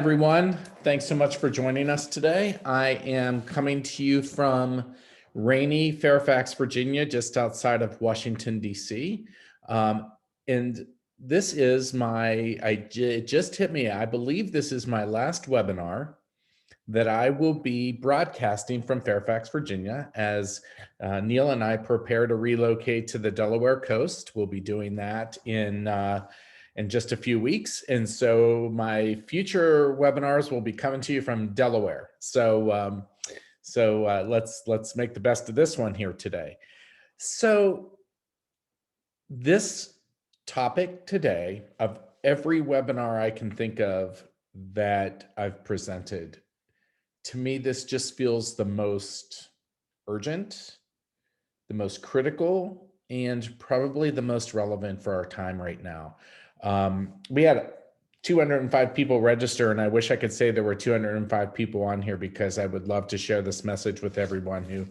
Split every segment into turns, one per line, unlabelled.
Everyone, thanks so much for joining us today. I am coming to you from rainy Fairfax, Virginia, just outside of Washington, D.C. And this is it just hit me. I believe this is my last webinar that I will be broadcasting from Fairfax, Virginia, as Neil and I prepare to relocate to the Delaware coast. We'll be doing that in just a few weeks. And so my future webinars will be coming to you from Delaware. So let's make the best of this one here today. So this topic today, of every webinar I can think of that I've presented, to me, this just feels the most urgent, the most critical, and probably the most relevant for our time right now. We had 205 people register, and I wish I could say there were 205 people on here because I would love to share this message with everyone who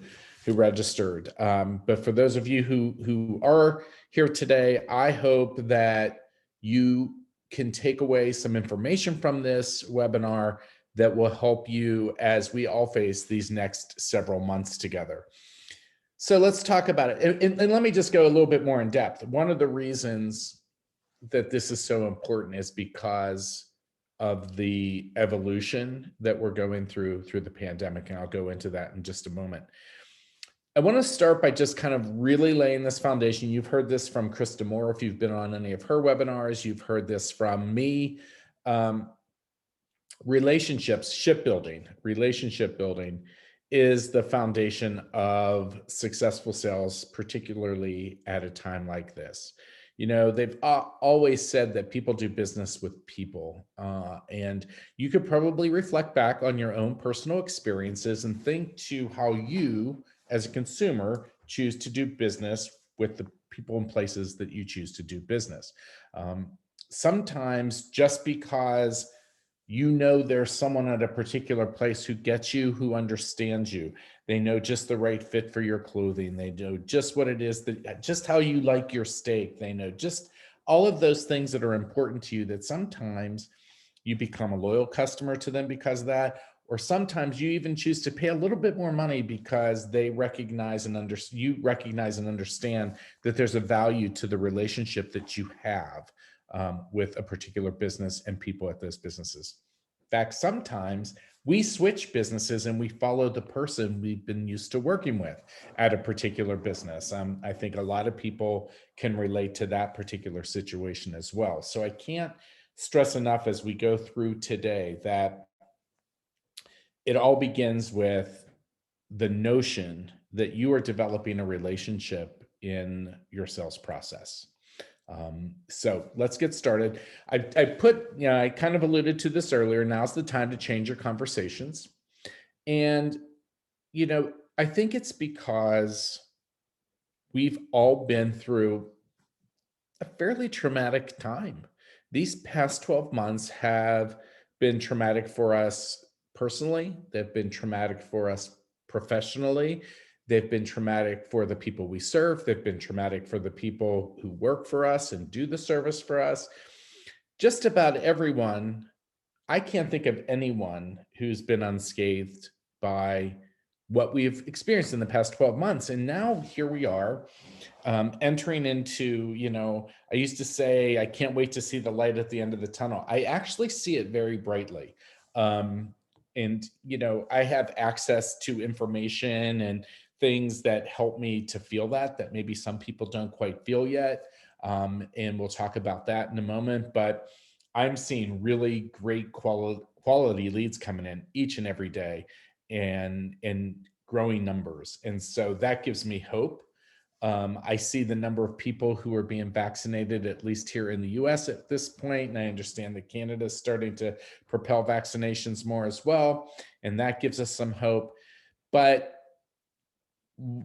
registered. But for those of you who are here today, I hope that you can take away some information from this webinar that will help you as we all face these next several months together. So let's talk about it. And let me just go a little bit more in depth. One of the reasons that this is so important is because of the evolution that we're going through the pandemic, and I'll go into that in just a moment. I want to start by just kind of really laying this foundation. You've heard this from Krista Moore if you've been on any of her webinars. You've heard this from me. Relationship building is the foundation of successful sales, particularly at a time like this. You know, they've always said that people do business with people, and you could probably reflect back on your own personal experiences and think to how you, as a consumer, choose to do business with the people and places that you choose to do business. Sometimes just because you know there's someone at a particular place who gets you, who understands you. They know just the right fit for your clothing. They know just what it is, just how you like your steak. They know just all of those things that are important to you, that sometimes you become a loyal customer to them because of that, or sometimes you even choose to pay a little bit more money because they recognize and you recognize and understand that there's a value to the relationship that you have with a particular business and people at those businesses. In fact, sometimes we switch businesses and we follow the person we've been used to working with at a particular business. I think a lot of people can relate to that particular situation as well. So I can't stress enough as we go through today that it all begins with the notion that you are developing a relationship in your sales process. So let's get started. I kind of alluded to this earlier. Now's the time to change your conversations. And, I think it's because we've all been through a fairly traumatic time. These past 12 months have been traumatic for us personally. They've been traumatic for us professionally. They've been traumatic for the people we serve. They've been traumatic for the people who work for us and do the service for us. Just about everyone. I can't think of anyone who's been unscathed by what we've experienced in the past 12 months. And now here we are entering into, I used to say, I can't wait to see the light at the end of the tunnel. I actually see it very brightly. And I have access to information and things that help me to feel that maybe some people don't quite feel yet. And we'll talk about that in a moment, but I'm seeing really great quality leads coming in each and every day and growing numbers. And so that gives me hope. I see the number of people who are being vaccinated, at least here in the US at this point. And I understand that Canada is starting to propel vaccinations more as well. And that gives us some hope. But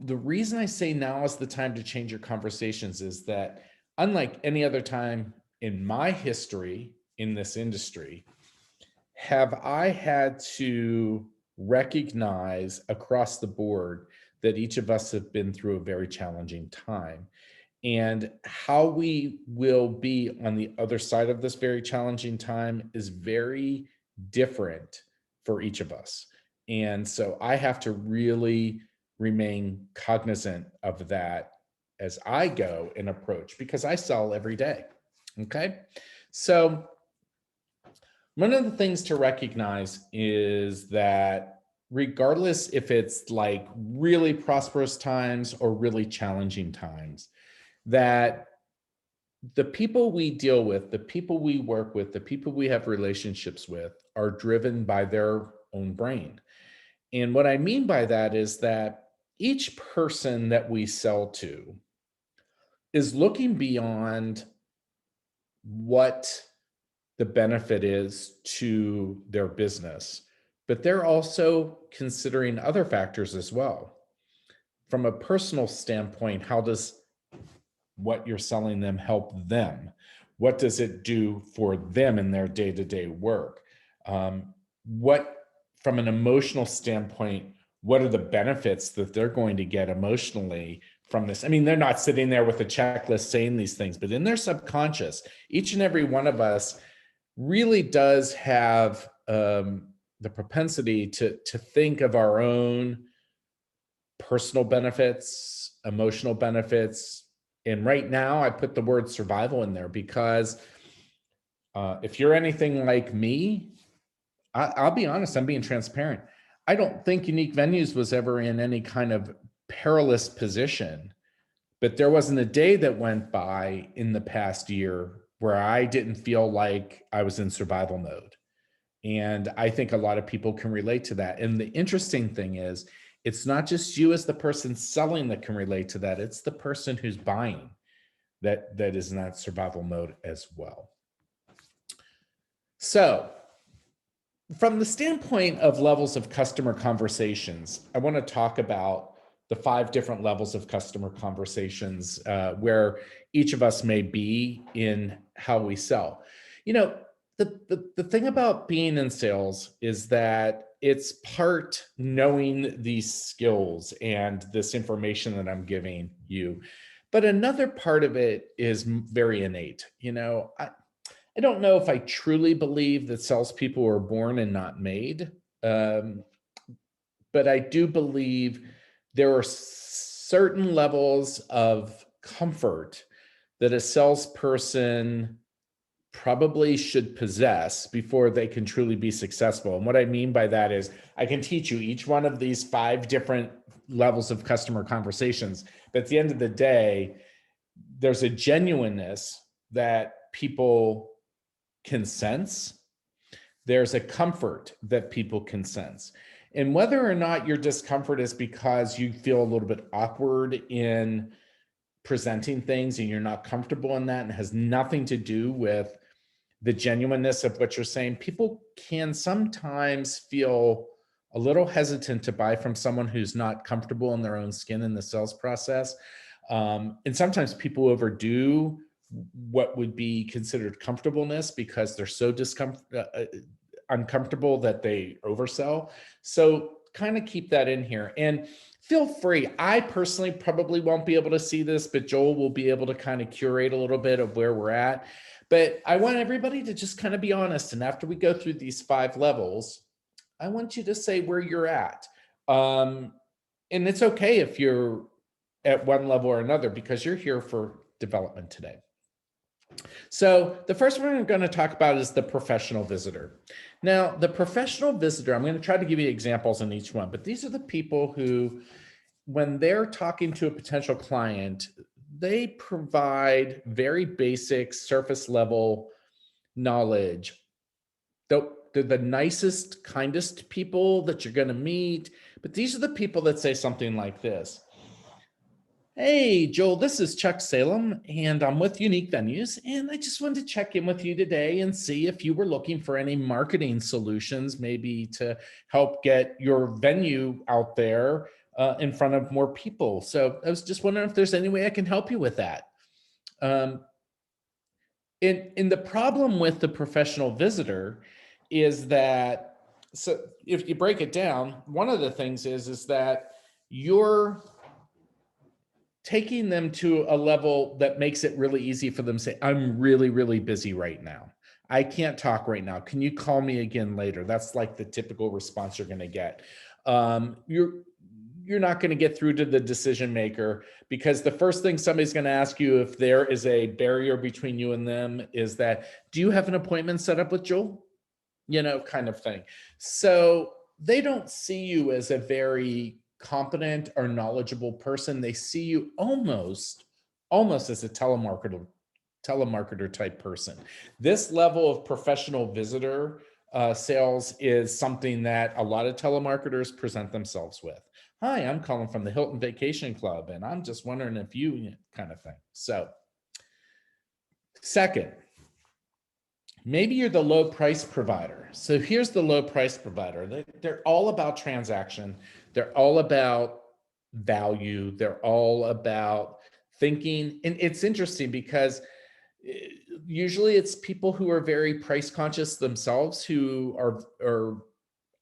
the reason I say now is the time to change your conversations is that unlike any other time in my history in this industry, have I had to recognize across the board that each of us have been through a very challenging time. And how we will be on the other side of this very challenging time is very different for each of us. And so I have to really remain cognizant of that as I go and approach, because I sell every day. Okay. So one of the things to recognize is that regardless if it's like really prosperous times or really challenging times, that the people we deal with, the people we work with, the people we have relationships with are driven by their own brain. And what I mean by that is that each person that we sell to is looking beyond what the benefit is to their business, but they're also considering other factors as well. From a personal standpoint, how does what you're selling them help them? What does it do for them in their day-to-day work? What, from an emotional standpoint, what are the benefits that they're going to get emotionally from this? I mean, they're not sitting there with a checklist saying these things, but in their subconscious, each and every one of us really does have the propensity to think of our own personal benefits, emotional benefits. And right now I put the word survival in there because if you're anything like me, I'll be honest, I'm being transparent. I don't think Unique Venues was ever in any kind of perilous position, but there wasn't a day that went by in the past year where I didn't feel like I was in survival mode. And I think a lot of people can relate to that. And the interesting thing is, it's not just you as the person selling that can relate to that. It's the person who's buying that is in that survival mode as well. So from the standpoint of levels of customer conversations, I want to talk about the 5 different levels of customer conversations where each of us may be in how we sell. You know, the thing about being in sales is that it's part knowing these skills and this information that I'm giving you. But another part of it is very innate. You know, I don't know if I truly believe that salespeople are born and not made, um, but I do believe there are certain levels of comfort that a salesperson probably should possess before they can truly be successful. And what I mean by that is I can teach you each one of these 5 different levels of customer conversations, but at the end of the day, there's a genuineness that people can sense. There's a comfort that people can sense. And whether or not your discomfort is because you feel a little bit awkward in presenting things and you're not comfortable in that and has nothing to do with the genuineness of what you're saying, people can sometimes feel a little hesitant to buy from someone who's not comfortable in their own skin in the sales process. And sometimes people overdo what would be considered comfortableness because they're so uncomfortable that they oversell. So kind of keep that in here. And feel free. I personally probably won't be able to see this, but Joel will be able to kind of curate a little bit of where we're at. But I want everybody to just kind of be honest. And after we go through these 5 levels, I want you to say where you're at. And it's okay if you're at one level or another because you're here for development today. So the first one I'm going to talk about is the professional visitor. Now, the professional visitor, I'm going to try to give you examples in each one, but these are the people who, when they're talking to a potential client, they provide very basic surface level knowledge. They're the nicest, kindest people that you're going to meet, but these are the people that say something like this. Hey, Joel, this is Chuck Salem, and I'm with Unique Venues, and I just wanted to check in with you today and see if you were looking for any marketing solutions, maybe to help get your venue out there in front of more people. So I was just wondering if there's any way I can help you with that. In the problem with the professional visitor is that, so if you break it down, one of the things is that you're taking them to a level that makes it really easy for them to say, I'm really, really busy right now. I can't talk right now. Can you call me again later? That's like the typical response you're going to get. You're not going to get through to the decision maker, because the first thing somebody's going to ask you, if there is a barrier between you and them, is that, do you have an appointment set up with Joel? Kind of thing. So they don't see you as a very competent or knowledgeable person. They see you almost as a telemarketer type person. This level of professional visitor sales is something that a lot of telemarketers present themselves with. Hi, I'm calling from the Hilton Vacation Club, and I'm just wondering if kind of thing. So, second, maybe you're the low price provider. So here's the low price provider. They're all about transaction. They're all about value. They're all about thinking. And it's interesting because usually it's people who are very price conscious themselves who are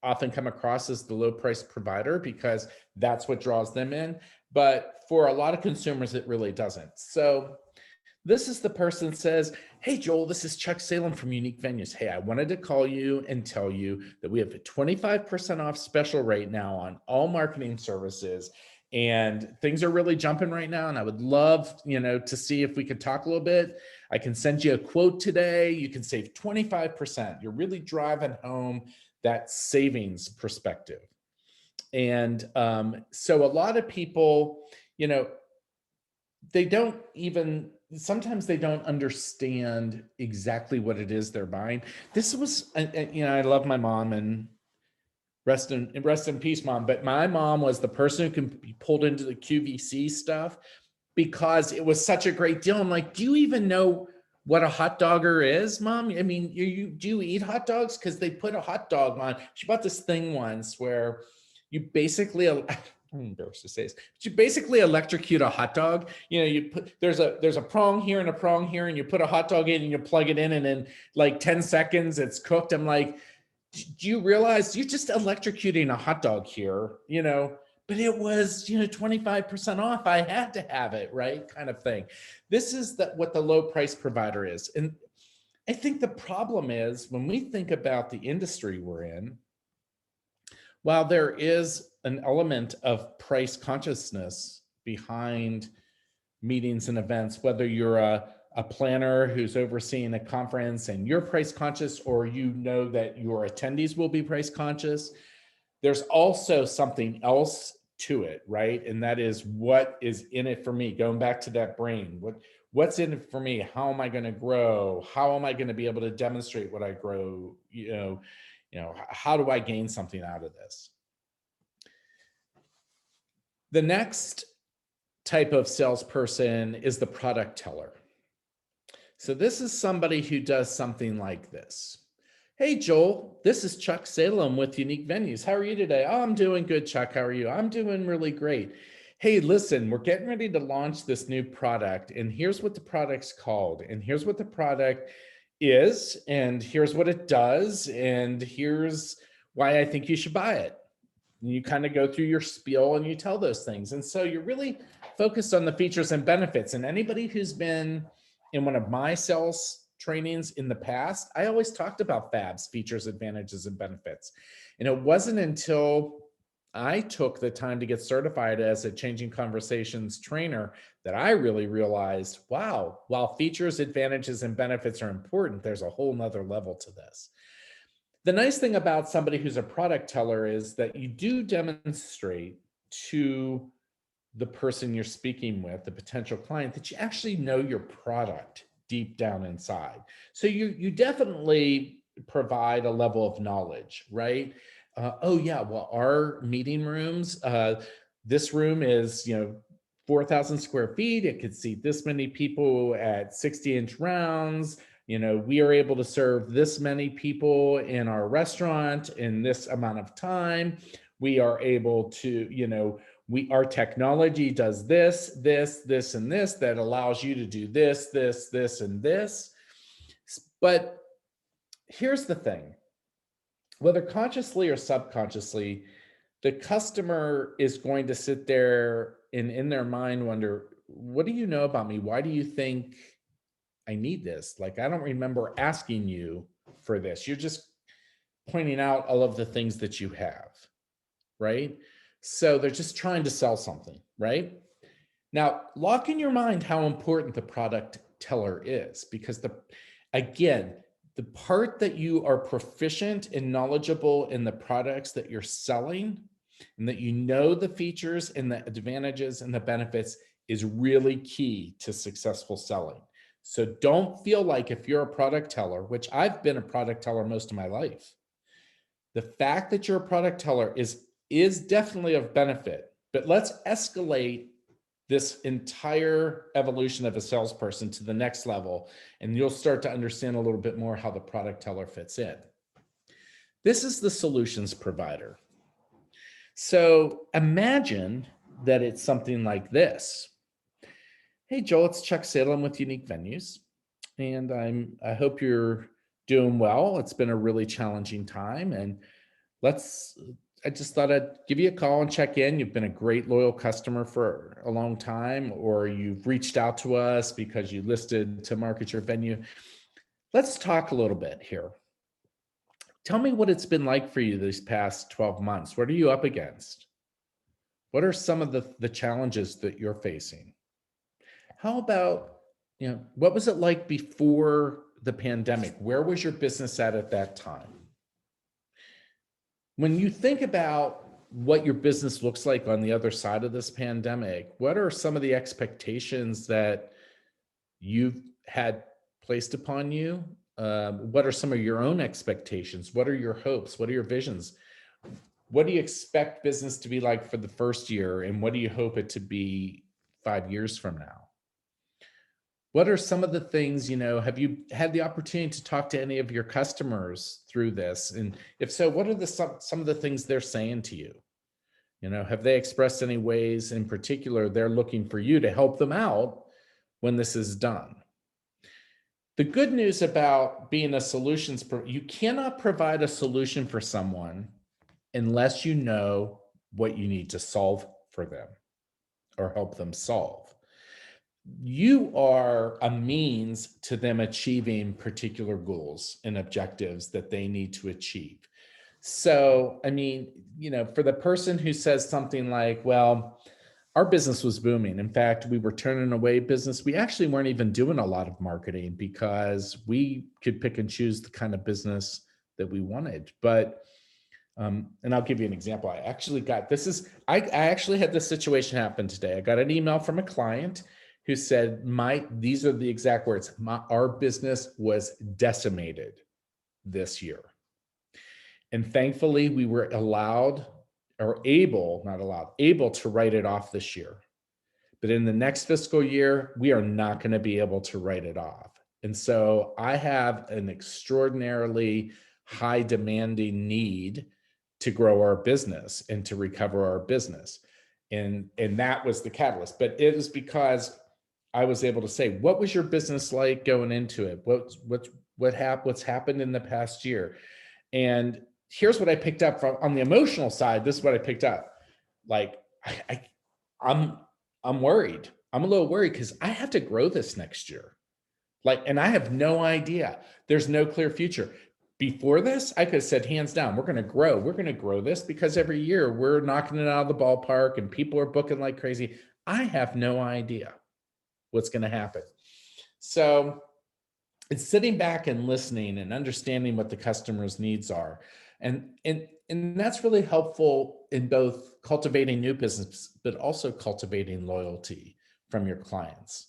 often come across as the low price provider, because that's what draws them in. But for a lot of consumers, it really doesn't. So this is the person that says, hey, Joel, this is Chuck Salem from Unique Venues. Hey, I wanted to call you and tell you that we have a 25% off special right now on all marketing services. And things are really jumping right now. And I would love, to see if we could talk a little bit. I can send you a quote today. You can save 25%. You're really driving home that savings perspective. And so a lot of people, they don't even, sometimes they don't understand exactly what it is they're buying. This was, I love my mom, and rest in peace, Mom. But my mom was the person who can be pulled into the QVC stuff because it was such a great deal. I'm like, do you even know what a hot dogger is, Mom? I mean, do you eat hot dogs? Because they put a hot dog on. She bought this thing once where you basically, I'm embarrassed to say this, but you basically electrocute a hot dog. You put, there's a prong here and a prong here, and you put a hot dog in and you plug it in, and in like 10 seconds it's cooked. I'm like, do you realize you're just electrocuting a hot dog here, but it was, 25% off. I had to have it, right? Kind of thing. This is what the low price provider is. And I think the problem is when we think about the industry we're in, while there is an element of price consciousness behind meetings and events, whether you're a planner who's overseeing a conference and you're price conscious, or that your attendees will be price conscious, there's also something else to it, right? And that is, what is in it for me? Going back to that brain, what's in it for me? How am I going to grow? How am I going to be able to demonstrate what I grow? How do I gain something out of this? The next type of salesperson is the product teller. So this is somebody who does something like this. Hey, Joel, this is Chuck Salem with Unique Venues. How are you today? Oh, I'm doing good, Chuck. How are you? I'm doing really great. Hey, listen, we're getting ready to launch this new product, and here's what the product's called, and here's what the product is, and here's what it does, and here's why I think you should buy it. And you kind of go through your spiel and you tell those things. And so you're really focused on the features and benefits. And anybody who's been in one of my sales trainings in the past, I always talked about FABs, features, advantages, and benefits. And it wasn't until I took the time to get certified as a Changing Conversations trainer that I really realized, wow, while features, advantages, and benefits are important, there's a whole nother level to this. The nice thing about somebody who's a product teller is that you do demonstrate to the person you're speaking with, the potential client, that you actually know your product deep down inside. So you definitely provide a level of knowledge, right? Oh yeah, well, our meeting rooms, this room is 4,000 square feet. It could seat this many people at 60-inch rounds. We are able to serve this many people in our restaurant in this amount of time. We are able to, our technology does this, and this that allows you to do this, and this. But here's the thing, whether consciously or subconsciously, the customer is going to sit there and in their mind wonder, what do you know about me? Why do you think I need this. Like, I don't remember asking you for this. You're just pointing out all of the things that you have, right? So they're just trying to sell something, right? Now, lock in your mind how important the product teller is, because again, the part that you are proficient and knowledgeable in the products that you're selling, and that you know the features and the advantages and the benefits, is really key to successful selling. So don't feel like, if you're a product teller, which I've been a product teller most of my life, the fact that you're a product teller is definitely of benefit, but let's escalate this entire evolution of a salesperson to the next level, and you'll start to understand a little bit more how the product teller fits in. This is the solutions provider. So imagine that it's something like this. Hey, Joel, it's Chuck Salem with Unique Venues, and I hope you're doing well. It's been a really challenging time, and I just thought I'd give you a call and check in. You've been a great loyal customer for a long time, or you've reached out to us because you listed to market your venue. Let's talk a little bit here. Tell me what it's been like for you these past 12 months. What are you up against? What are some of the challenges that you're facing? How about, what was it like before the pandemic? Where was your business at that time? When you think about what your business looks like on the other side of this pandemic, what are some of the expectations that you've had placed upon you? What are some of your own expectations? What are your hopes? What are your visions? What do you expect business to be like for the first year? And what do you hope it to be 5 years from now? What are some of the things, have you had the opportunity to talk to any of your customers through this? And if so, what are some of the things they're saying to you? Have they expressed any ways in particular they're looking for you to help them out when this is done? The good news about being a solutions, you cannot provide a solution for someone unless you know what you need to solve for them or help them solve. You are a means to them achieving particular goals and objectives that they need to achieve. So, for the person who says something like, well, our business was booming. In fact, we were turning away business. We actually weren't even doing a lot of marketing because we could pick and choose the kind of business that we wanted. But, and I'll give you an example. I actually had this situation happen today. I got an email from a client who said, these are the exact words, our business was decimated this year. And thankfully we were able to write it off this year. But in the next fiscal year, we are not going to be able to write it off. And so I have an extraordinarily high demanding need to grow our business and to recover our business. And that was the catalyst. But it was because I was able to say, what was your business like going into it? What's happened in the past year? And here's what I picked up from on the emotional side. This is what I picked up. Like, I'm worried. I'm a little worried because I have to grow this next year. And I have no idea. There's no clear future. Before this, I could have said, hands down, we're going to grow. We're going to grow this because every year we're knocking it out of the ballpark and people are booking like crazy. I have no idea what's going to happen. So it's sitting back and listening and understanding what the customer's needs are. And that's really helpful in both cultivating new business, but also cultivating loyalty from your clients.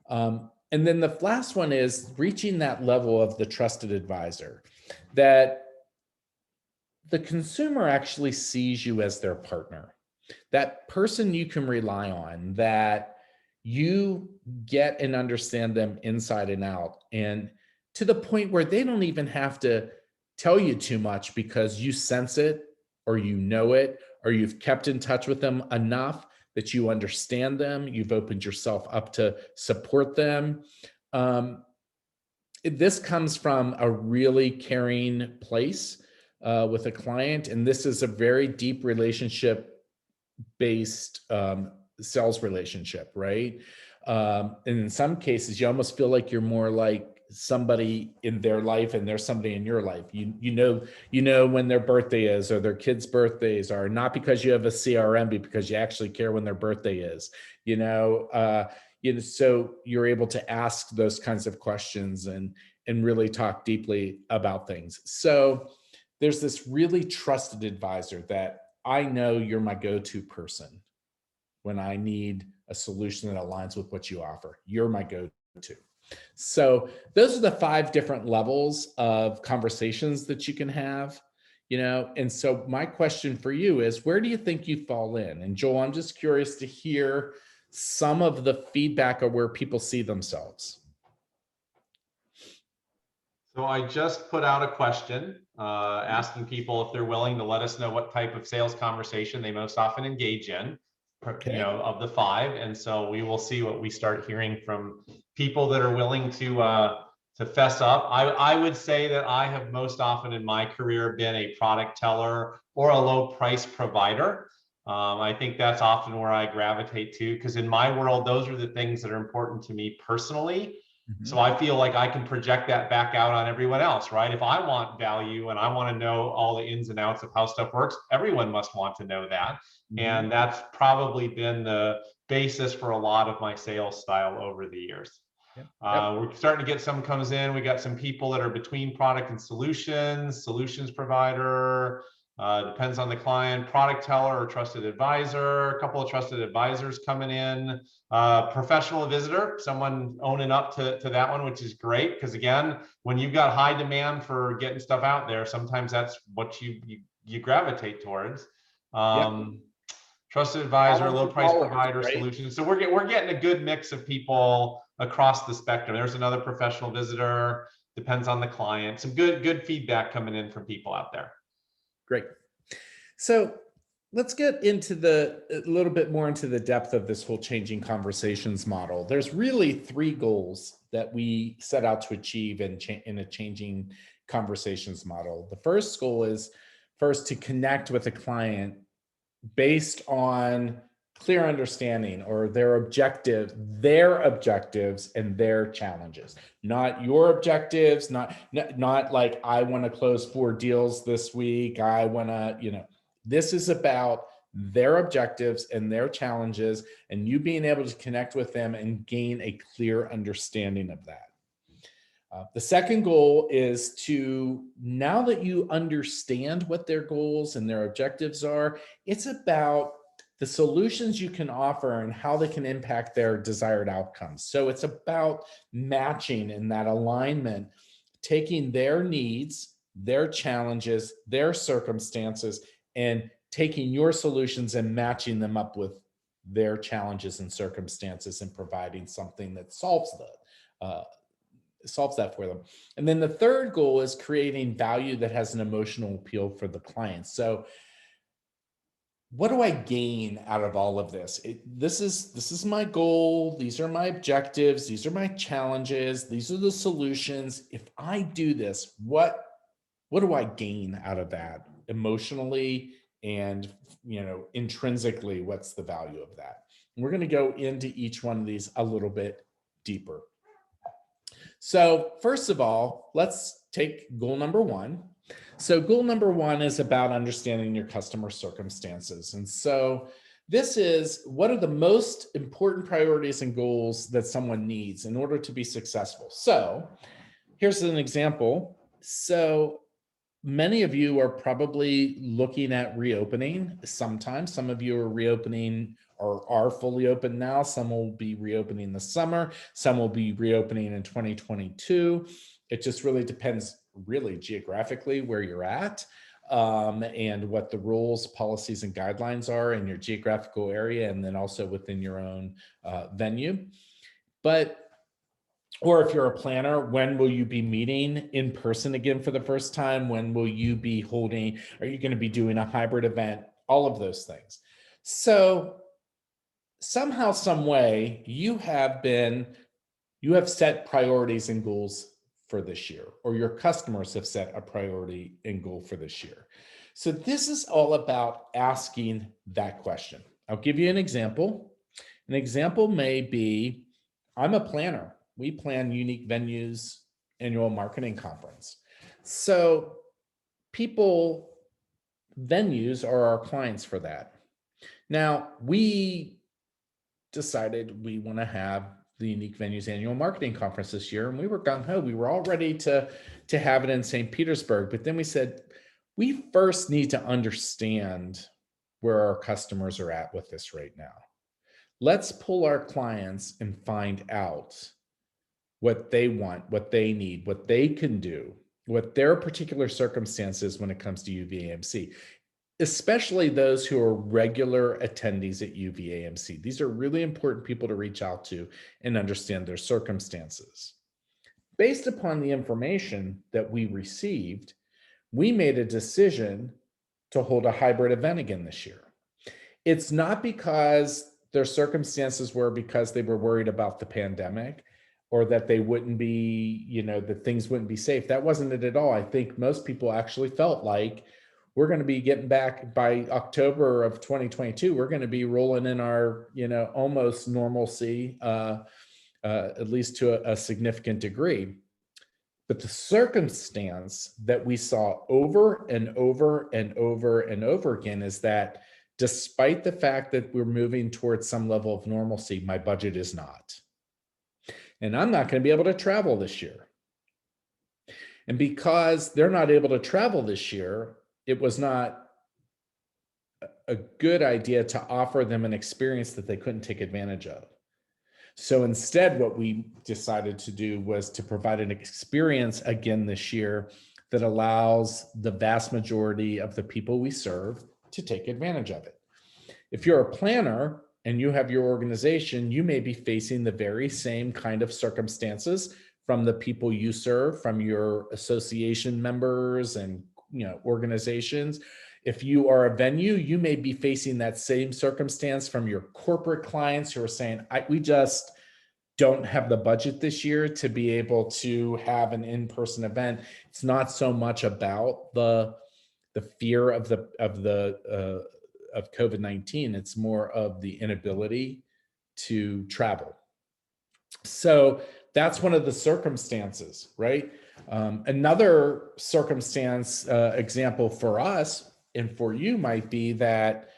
And then the last one is reaching that level of the trusted advisor, that the consumer actually sees you as their partner, that person you can rely on, that you get and understand them inside and out, and to the point where they don't even have to tell you too much because you sense it, or you know it, or you've kept in touch with them enough that you understand them. You've opened yourself up to support them. This comes from a really caring place with a client, and this is a very deep relationship based sales relationship, right? And in some cases, you almost feel like you're more like somebody in their life and there's somebody in your life. You know when their birthday is or their kids' birthdays are, not because you have a CRM, but because you actually care when their birthday is. So you're able to ask those kinds of questions and really talk deeply about things. So there's this really trusted advisor that I know you're my go-to person when I need a solution that aligns with what you offer. You're my go-to. So those are the 5 different levels of conversations that you can have, and so my question for you is, where do you think you fall in? And Joel, I'm just curious to hear some of the feedback of where people see themselves.
So I just put out a question asking people if they're willing to let us know what type of sales conversation they most often engage in,
Okay.
of the 5. And so we will see what we start hearing from people that are willing to fess up. I would say that I have most often in my career been a product teller or a low price provider. I think that's often where I gravitate to, because in my world, those are the things that are important to me personally. So I feel like I can project that back out on everyone else, right? If I want value and I want to know all the ins and outs of how stuff works, everyone must want to know that. And that's probably been the basis for a lot of my sales style over the years.
Yep.
We're starting to get some comes in. We got some people that are between product and solutions provider, depends on the client, product teller or trusted advisor, a couple of trusted advisors coming in, professional visitor, someone owning up to that one, which is great. Because again, when you've got high demand for getting stuff out there, sometimes that's what you gravitate towards. Trusted advisor, low price provider, right? Solutions. So we're getting a good mix of people across the spectrum. There's another professional visitor, depends on the client. Some good feedback coming in from people out there.
Great. So let's get into a little bit more into the depth of this whole changing conversations model. There's really 3 goals that we set out to achieve in a changing conversations model. The first goal is first to connect with a client based on clear understanding or their objectives and their challenges, not your objectives, not like I want to close 4 deals this week. I want to, this is about their objectives and their challenges and you being able to connect with them and gain a clear understanding of that. The second goal is to, now that you understand what their goals and their objectives are, it's about the solutions you can offer and how they can impact their desired outcomes. So it's about matching in that alignment, taking their needs, their challenges, their circumstances, and taking your solutions and matching them up with their challenges and circumstances and providing something that solves that for them. And then the third goal is creating value that has an emotional appeal for the client. So what do I gain out of all of this? This is my goal. These are my objectives. These are my challenges. These are the solutions. If I do this, what do I gain out of that emotionally and, intrinsically, what's the value of that? And we're going to go into each one of these a little bit deeper. So first of all, let's take goal number 1. So goal number 1 is about understanding your customer circumstances. And so this is, what are the most important priorities and goals that someone needs in order to be successful? So here's an example. So many of you are probably looking at reopening sometime. Some of you are reopening or are fully open now. Some will be reopening this summer. Some will be reopening in 2022. It just really depends geographically where you're at and what the rules, policies, and guidelines are in your geographical area, and then also within your own venue. Or if you're a planner, when will you be meeting in person again for the first time? When will you be holding, are you going to be doing a hybrid event? All of those things. So somehow, some way, you have set priorities and goals for this year, or your customers have set a priority and goal for this year. So this is all about asking that question. I'll give you an example. An example may be, I'm a planner. We plan Unique Venues annual marketing conference. So people, venues are our clients for that. Now, we decided we want to have the Unique Venues annual marketing conference this year, and we were gung ho. We were all ready to have it in St. Petersburg, but then we said we first need to understand where our customers are at with this right now. Let's pull our clients and find out what they want, what they need, what they can do, what their particular circumstances when it comes to UVAMC, especially those who are regular attendees at UVAMC. These are really important people to reach out to and understand their circumstances. Based upon the information that we received, we made a decision to hold a hybrid event again this year. It's not because their circumstances were because they were worried about the pandemic or that they wouldn't be, that things wouldn't be safe. That wasn't it at all. I think most people actually felt like we're going to be getting back by October of 2022. We're going to be rolling in our, almost normalcy, at least to a significant degree. But the circumstance that we saw over and over and over and over again is that despite the fact that we're moving towards some level of normalcy, my budget is not. And I'm not going to be able to travel this year. And because they're not able to travel this year, it was not a good idea to offer them an experience that they couldn't take advantage of. So instead, what we decided to do was to provide an experience again this year that allows the vast majority of the people we serve to take advantage of it. If you're a planner and you have your organization, you may be facing the very same kind of circumstances from the people you serve, from your association members and organizations. If you are a venue, you may be facing that same circumstance from your corporate clients who are saying, we just don't have the budget this year to be able to have an in-person event. It's not so much about the fear of COVID-19. It's more of the inability to travel. So that's one of the circumstances, right? Another circumstance example for us and for you might be that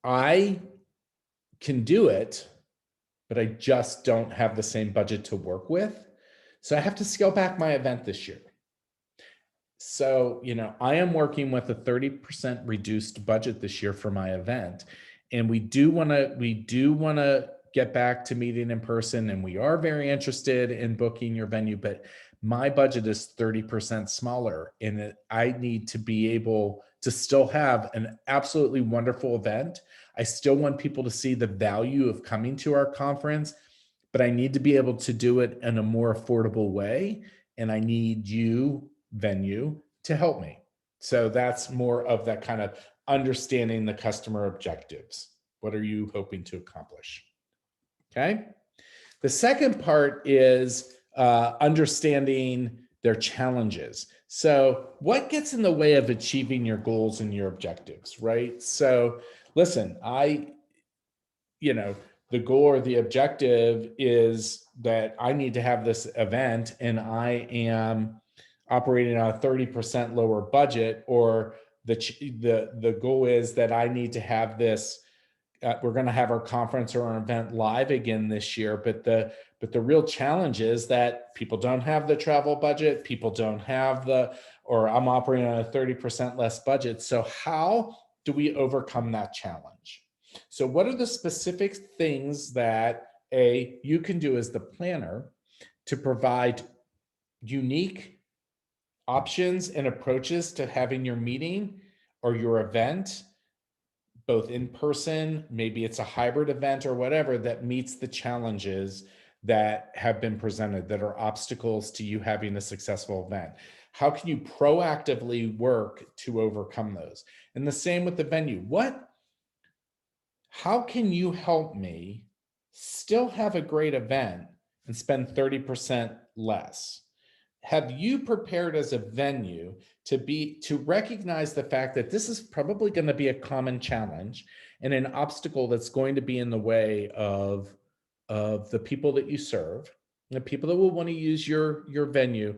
I can do it, but I just don't have the same budget to work with. So I have to scale back my event this year. So, I am working with a 30% reduced budget this year for my event. And we do want to get back to meeting in person, and we are very interested in booking your venue, but my budget is 30% smaller, and I need to be able to still have an absolutely wonderful event. I still want people to see the value of coming to our conference, but I need to be able to do it in a more affordable way, and I need you, venue, to help me. So that's more of that kind of understanding the customer objectives. What are you hoping to accomplish? Okay. The second part is understanding their challenges. So what gets in the way of achieving your goals and your objectives, right? So listen, the goal or the objective is that I need to have this event and I am operating on a 30% lower budget, or the goal is that I need to have this we're going to have our conference or an event live again this year, but the real challenge is that people don't have the travel budget, people don't have or I'm operating on a 30% less budget. So how do we overcome that challenge? So what are the specific things that you can do as the planner to provide unique options and approaches to having your meeting or your event, both in person, maybe it's a hybrid event or whatever, that meets the challenges that have been presented, that are obstacles to you having a successful event? How can you proactively work to overcome those? And the same with the venue. How can you help me still have a great event and spend 30% less? Have you prepared as a venue to recognize the fact that this is probably going to be a common challenge and an obstacle that's going to be in the way of of the people that you serve, the people that will want to use your venue,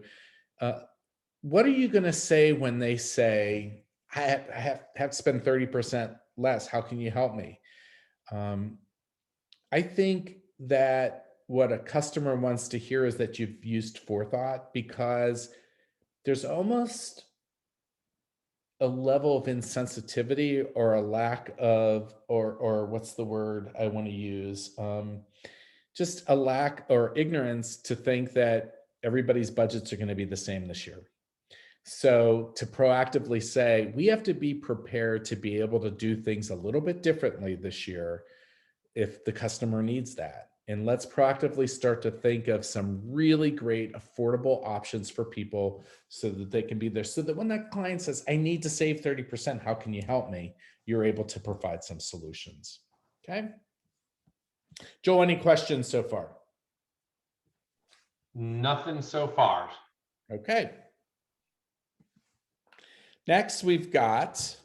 what are you going to say when they say, I have to spend 30% less? How can you help me? Um, I think that what a customer wants to hear is that you've used forethought, because there's almost a level of insensitivity or a lack of, or what's the word I want to use? Just a lack or ignorance to think that everybody's budgets are going to be the same this year. So to proactively say, we have to be prepared to be able to do things a little bit differently this year if the customer needs that. And let's proactively start to think of some really great affordable options for people so that they can be there. So that when that client says, I need to save 30%, how can you help me? You're able to provide some solutions. Okay. Joel, any questions so far?
Nothing so far.
Okay. Next, we've got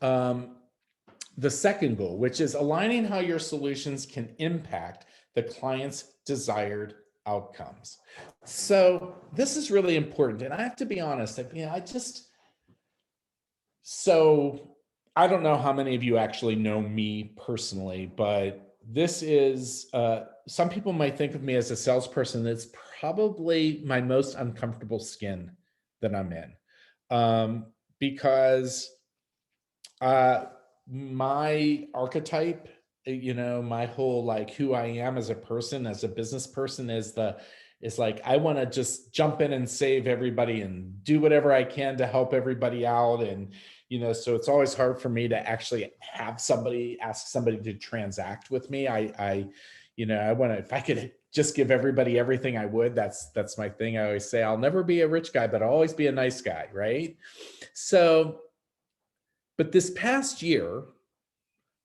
the second goal, which is aligning how your solutions can impact the client's desired outcomes. So this is really important. And I have to be honest, I don't know how many of you actually know me personally, but this is, some people might think of me as a salesperson. That's probably my most uncomfortable skin that I'm in. Because my archetype, my whole like who I am as a person, as a business person is like, I want to just jump in and save everybody and do whatever I can to help everybody out. And, so it's always hard for me to actually have ask somebody to transact with me. I want to, if I could just give everybody everything, I would. That's my thing. I always say, I'll never be a rich guy, but I'll always be a nice guy. Right. So, but this past year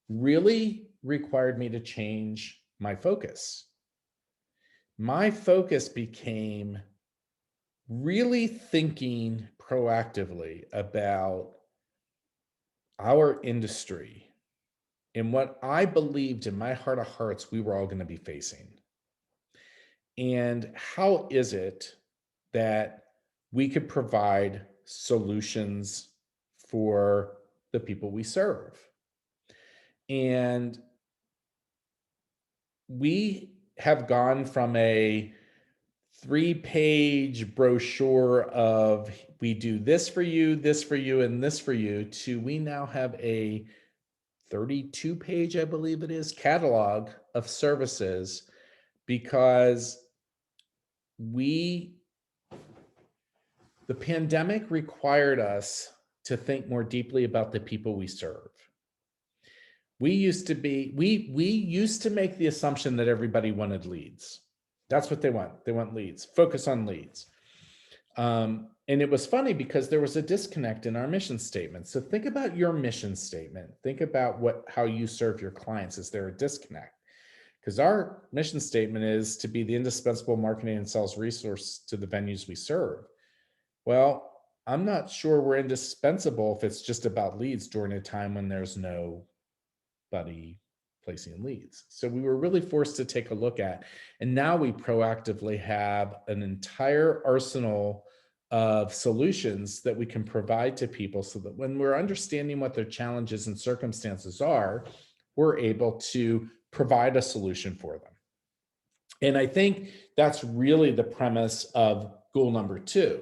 really required me to change my focus. My focus became really thinking proactively about our industry and what I believed in my heart of hearts we were all going to be facing. And how is it that we could provide solutions for the people we serve? And we have gone from a 3-page brochure of we do this for you, and this for you, to we now have a 32-page, I believe it is, catalog of services, because the pandemic required us to think more deeply about the people we serve. We used to make the assumption that everybody wanted leads. That's what they want. They want leads. Focus on leads. And it was funny because there was a disconnect in our mission statement. So think about your mission statement. Think about how you serve your clients. Is there a disconnect? Because our mission statement is to be the indispensable marketing and sales resource to the venues we serve. Well, I'm not sure we're indispensable if it's just about leads during a time when there's nobody placing leads. So we were really forced to take a look at, and now we proactively have an entire arsenal of solutions that we can provide to people so that when we're understanding what their challenges and circumstances are, we're able to provide a solution for them. And I think that's really the premise of goal number 2.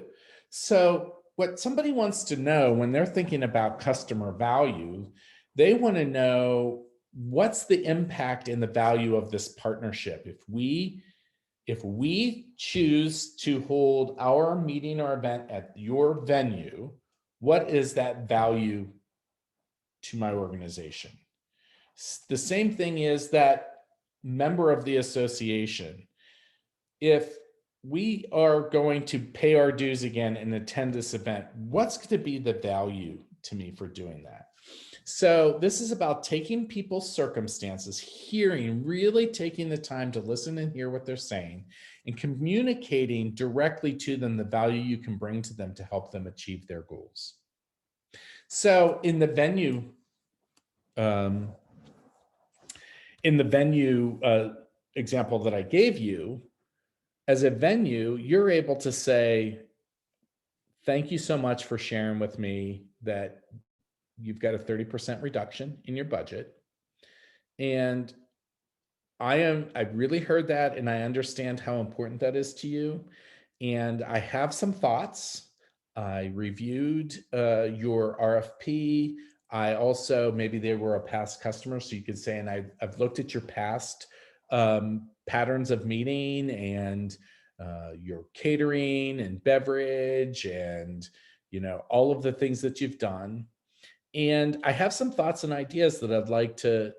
So what somebody wants to know when they're thinking about customer value, they want to know what's the impact and the value of this partnership. If we choose to hold our meeting or event at your venue, what is that value to my organization? The same thing is that member of the association. If we are going to pay our dues again and attend this event, what's going to be the value to me for doing that? So this is about taking people's circumstances, really taking the time to listen and hear what they're saying, and communicating directly to them the value you can bring to them to help them achieve their goals. So in the venue example that I gave you, as a venue, you're able to say, thank you so much for sharing with me that you've got a 30% reduction in your budget. And I've really heard that, and I understand how important that is to you. And I have some thoughts. I reviewed your RFP. I also, maybe they were a past customer, so you could say, and I've looked at your past patterns of meeting and your catering and beverage and, all of the things that you've done. And I have some thoughts and ideas that I'd like to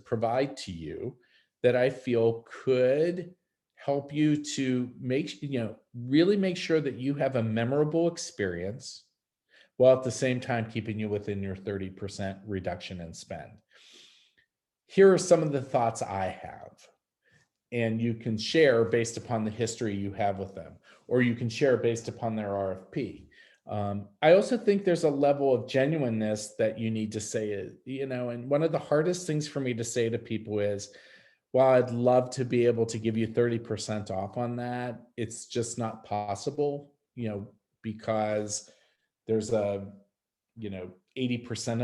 provide to you that I feel could help you to really make sure that you have a memorable experience while at the same time keeping you within your 30% reduction in spend. Here are some of the thoughts I have, and you can share based upon the history you have with them, or you can share based upon their RFP. I also think there's a level of genuineness that you need to say, and one of the hardest things for me to say to people is, while I'd love to be able to give you 30% off on that, it's just not possible, because there's 80%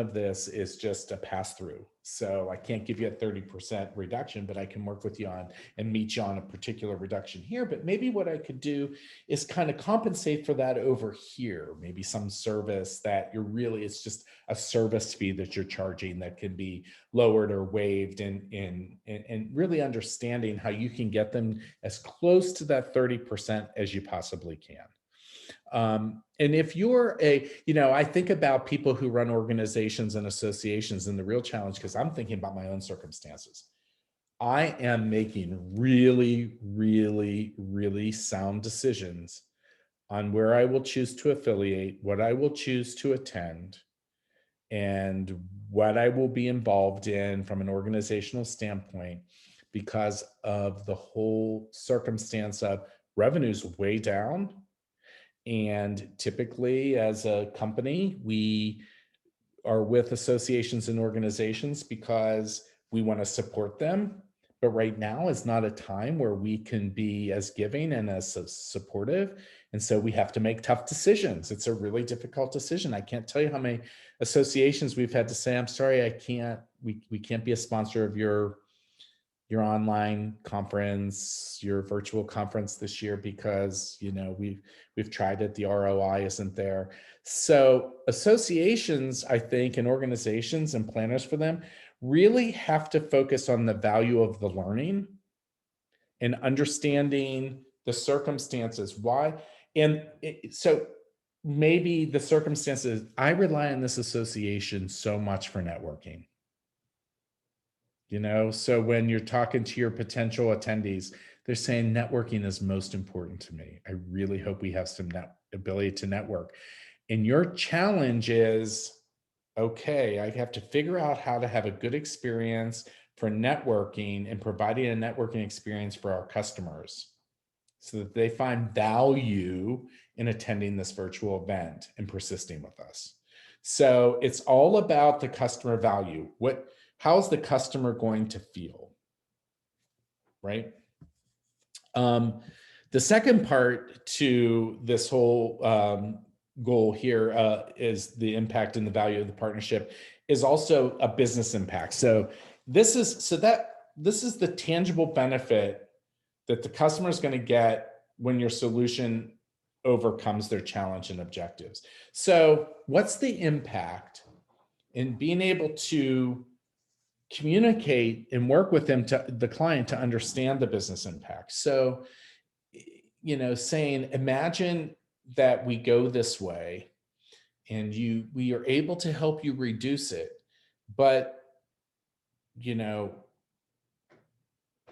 of this is just a pass through. So I can't give you a 30% reduction, but I can work with you on and meet you on a particular reduction here. But maybe what I could do is kind of compensate for that over here. Maybe some service that it's just a service fee that you're charging that can be lowered or waived, and really understanding how you can get them as close to that 30% as you possibly can. And if you're I think about people who run organizations and associations, and the real challenge, because I'm thinking about my own circumstances. I am making really, really, really sound decisions on where I will choose to affiliate, what I will choose to attend, and what I will be involved in from an organizational standpoint, because of the whole circumstance of revenues way down. And typically, as a company, we are with associations and organizations because we want to support them. But right now is not a time where we can be as giving and as supportive. And so we have to make tough decisions. It's a really difficult decision. I can't tell you how many associations we've had to say, I'm sorry, we can't be a sponsor of your online conference, your virtual conference this year, because we've tried it, the ROI isn't there. So associations, I think, and organizations and planners for them really have to focus on the value of the learning and understanding the circumstances. Why? So maybe the circumstances, I rely on this association so much for networking. So when you're talking to your potential attendees, they're saying networking is most important to me. I really hope we have some ability to network. And your challenge is, okay, I have to figure out how to have a good experience for networking and providing a networking experience for our customers so that they find value in attending this virtual event and persisting with us. So it's all about the customer value. How's the customer going to feel, right? The second part to this whole goal here is the impact and the value of the partnership is also a business impact. So this is the tangible benefit that the customer is going to get when your solution overcomes their challenge and objectives. So what's the impact in being able to communicate and work with them, to the client, to understand the business impact? So, saying, imagine that we go this way and we are able to help you reduce it, but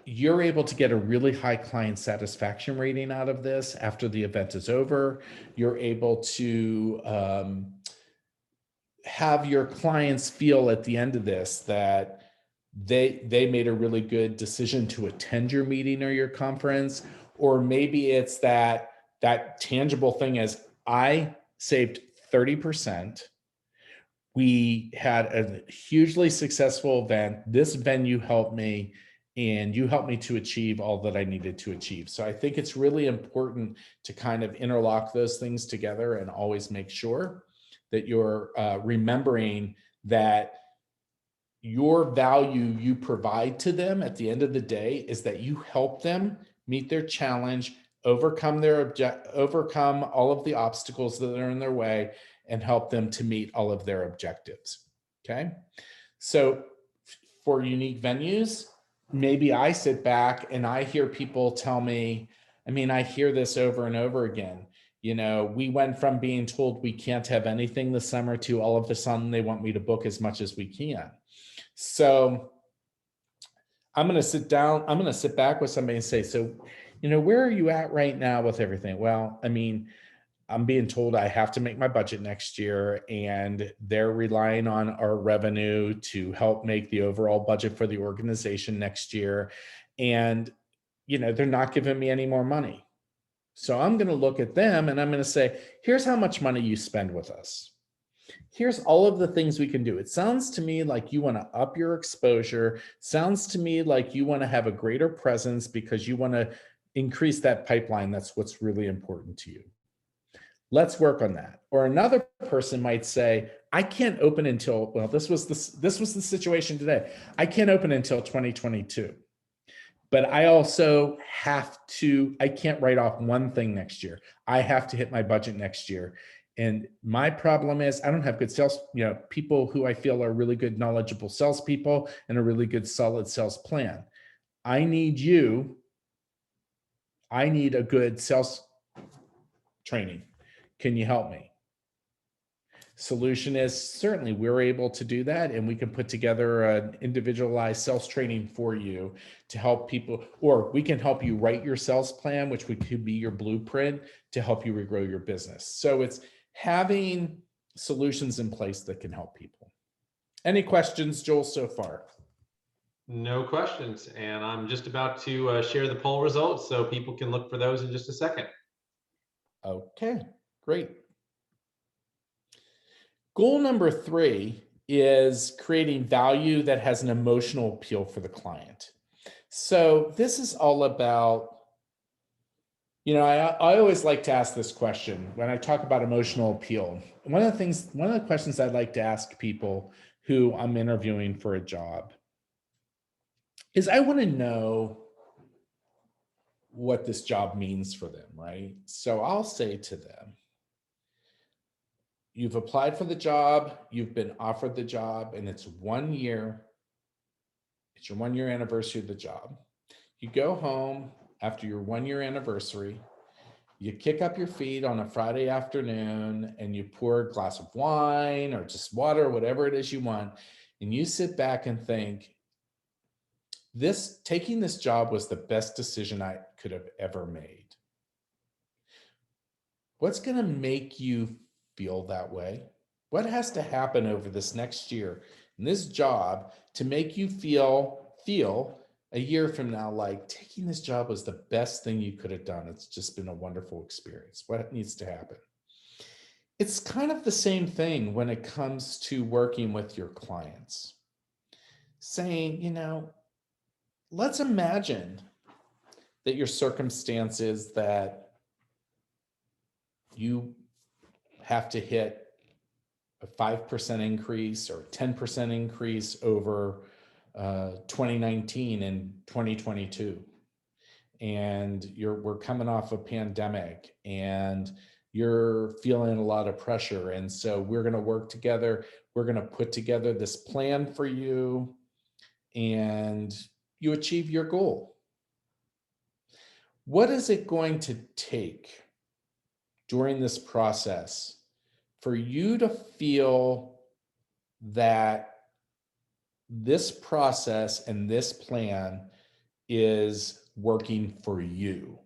you're able to get a really high client satisfaction rating out of this after the event is over. You're able to have your clients feel at the end of this that they made a really good decision to attend your meeting or your conference. Or maybe it's that tangible thing is, I saved 30%. We had a hugely successful event. This venue helped me, and you helped me to achieve all that I needed to achieve. So I think it's really important to kind of interlock those things together and always make sure that you're remembering that your value you provide to them at the end of the day is that you help them meet their challenge, overcome all of the obstacles that are in their way, and help them to meet all of their objectives. Okay. So for unique venues, maybe I sit back and I hear people tell me, I mean, I hear this over and over again. You know, we went from being told we can't have anything this summer to all of a sudden they want me to book as much as we can. So I'm going to sit back with somebody and say, so, you know, where are you at right now with everything? Well, I mean, I'm being told I have to make my budget next year, and they're relying on our revenue to help make the overall budget for the organization next year. And, you know, they're not giving me any more money. So I'm going to look at them and I'm going to say, here's how much money you spend with us. Here's all of the things we can do. It sounds to me like you want to up your exposure. Sounds to me like you want to have a greater presence because you want to increase that pipeline. That's what's really important to you. Let's work on that. Or another person might say, I can't open until, well, this was the situation today. I can't open until 2022. But I also I can't write off one thing next year. I have to hit my budget next year. And my problem is I don't have good sales, people who I feel are really good, knowledgeable salespeople and a really good, solid sales plan. I need a good sales training. Can you help me? Solution is certainly we're able to do that, and we can put together an individualized sales training for you to help people, or we can help you write your sales plan, which could be your blueprint to help you regrow your business. So it's having solutions in place that can help people. Any questions, Joel, so far?
No questions. And I'm just about to share the poll results so people can look for those in just a second.
Okay, great. Goal number 3 is creating value that has an emotional appeal for the client. So this is all about, I always like to ask this question when I talk about emotional appeal. One of the questions I'd like to ask people who I'm interviewing for a job is I want to know what this job means for them, right? So I'll say to them, you've applied for the job, you've been offered the job, and it's 1 year. It's your 1-year anniversary of the job. You go home after your 1-year anniversary, you kick up your feet on a Friday afternoon and you pour a glass of wine or just water, whatever it is you want, and you sit back and think, taking this job was the best decision I could have ever made. What's going to make you feel that way? What has to happen over this next year in this job to make you feel a year from now like taking this job was the best thing you could have done? It's just been a wonderful experience. What needs to happen? It's kind of the same thing when it comes to working with your clients. Saying, let's imagine that your circumstance is that you have to hit a 5% increase or 10% increase over 2019 and 2022. And we're coming off a pandemic and you're feeling a lot of pressure. And so we're going to work together. We're going to put together this plan for you and you achieve your goal. What is it going to take during this process for you to feel that this process and this plan is working for you?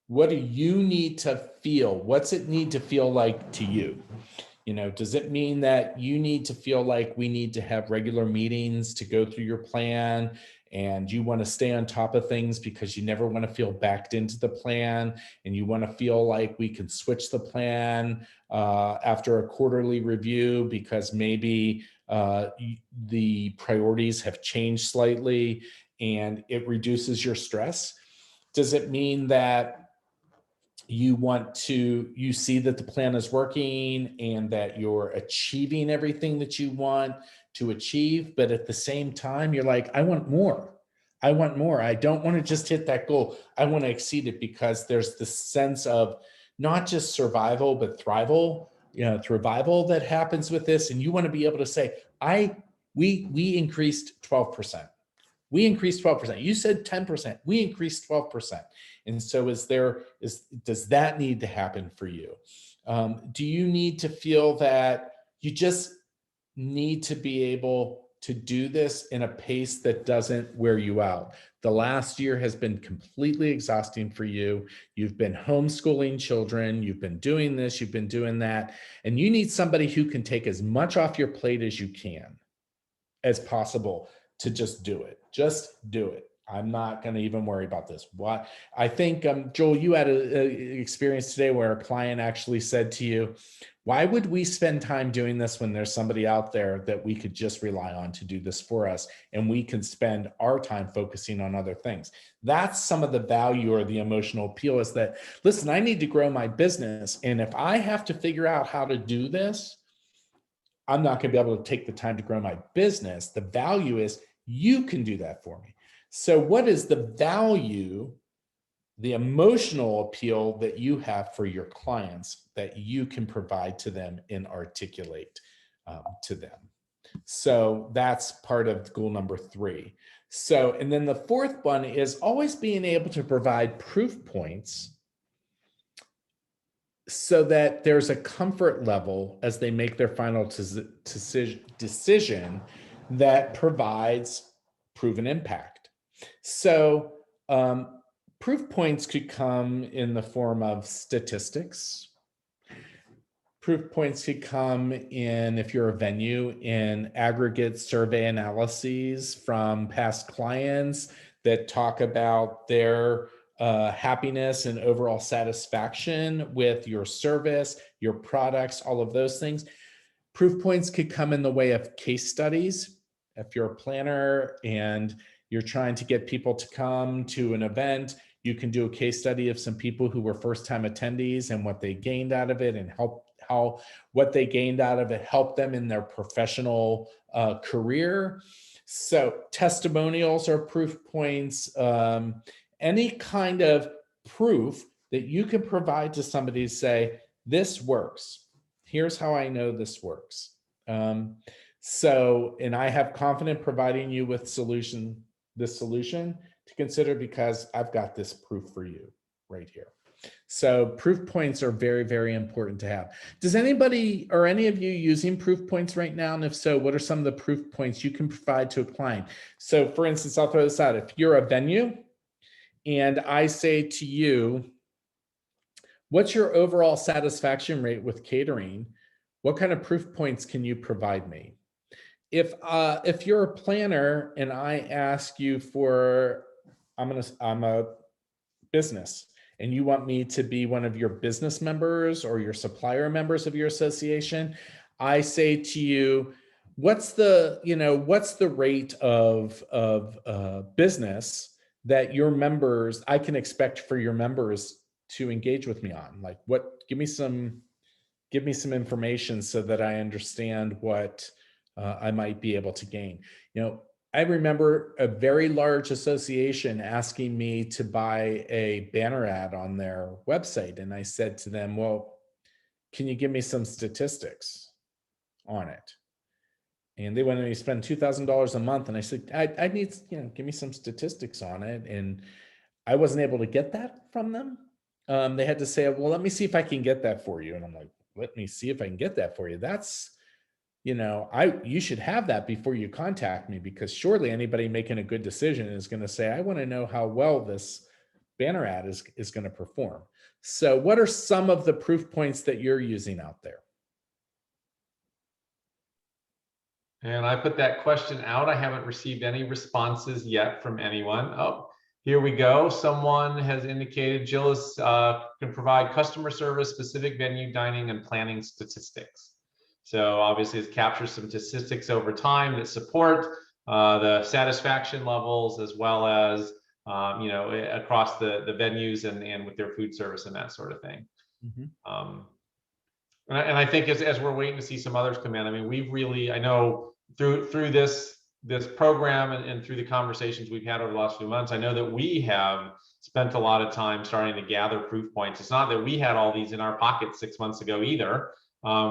What do you need to feel? What's it need to feel like to you? Does it mean that you need to feel like we need to have regular meetings to go through your plan and you want to stay on top of things because you never want to feel backed into the plan and you want to feel like we can switch the plan after a quarterly review because maybe the priorities have changed slightly and it reduces your stress? Does it mean that you see that the plan is working and that you're achieving everything that you want to achieve, but at the same time, you're like, I want more. I want more. I don't want to just hit that goal. I want to exceed it, because there's this sense of not just survival, but thrival that happens with this. And you want to be able to say, we increased 12%. We increased 12%. You said 10%. We increased 12%. And so does that need to happen for you? Do you need to feel that you just need to be able to do this in a pace that doesn't wear you out? The last year has been completely exhausting for you. You've been homeschooling children. You've been doing this, you've been doing that. And you need somebody who can take as much off your plate as you can, as possible, to just do it. Just do it. I'm not going to even worry about this. What I think, Joel, you had an experience today where a client actually said to you, why would we spend time doing this when there's somebody out there that we could just rely on to do this for us, and we can spend our time focusing on other things? That's some of the value or the emotional appeal, is that, listen, I need to grow my business. And if I have to figure out how to do this, I'm not going to be able to take the time to grow my business. The value is you can do that for me. So what is the value, the emotional appeal that you have for your clients that you can provide to them and articulate to them? So that's part of goal number 3. So, and then the fourth one is always being able to provide proof points so that there's a comfort level as they make their final decision that provides proven impact. So proof points could come in the form of statistics. Proof points could come in, if you're a venue, in aggregate survey analyses from past clients that talk about their happiness and overall satisfaction with your service, your products, all of those things. Proof points could come in the way of case studies. If you're a planner and you're trying to get people to come to an event, you can do a case study of some people who were first-time attendees and what they gained out of it, and how what they gained out of it helped them in their professional career. So testimonials are proof points. Any kind of proof that you can provide to somebody to say, this works. Here's how I know this works. And I have confidence providing you with this solution to consider, because I've got this proof for you right here. So proof points are very, very important to have. Does anybody or any of you using proof points right now? And if so, what are some of the proof points you can provide to a client? So for instance, I'll throw this out. If you're a venue and I say to you, what's your overall satisfaction rate with catering? What kind of proof points can you provide me? If you're a planner and I ask you for, I'm a business, and you want me to be one of your business members or your supplier members of your association, I say to you, what's the rate of business that your members, I can expect for your members to engage with me on? Like, give me some information so that I understand what I might be able to gain. I remember a very large association asking me to buy a banner ad on their website. And I said to them, well, can you give me some statistics on it? And they wanted me to spend $2,000 a month. And I said, I need, give me some statistics on it. And I wasn't able to get that from them. They had to say, well, let me see if I can get that for you. And I'm like, let me see if I can get that for you. That's, you should have that before you contact me, because surely anybody making a good decision is going to say, I want to know how well this banner ad is going to perform. So what are some of the proof points that you're using out there?
And I put that question out. I haven't received any responses yet from anyone. Oh, here we go. Someone has indicated Jill can provide customer service, specific venue, dining, and planning statistics. So obviously it's captured some statistics over time that support the satisfaction levels, as well as across the venues and with their food service and that sort of thing.
Mhm.
Um, and I think as we're waiting to see some others come in, I mean, we've really, I know through this program and through the conversations we've had over the last few months, I know that we have spent a lot of time starting to gather proof points. It's not that we had all these in our pockets 6 months ago either.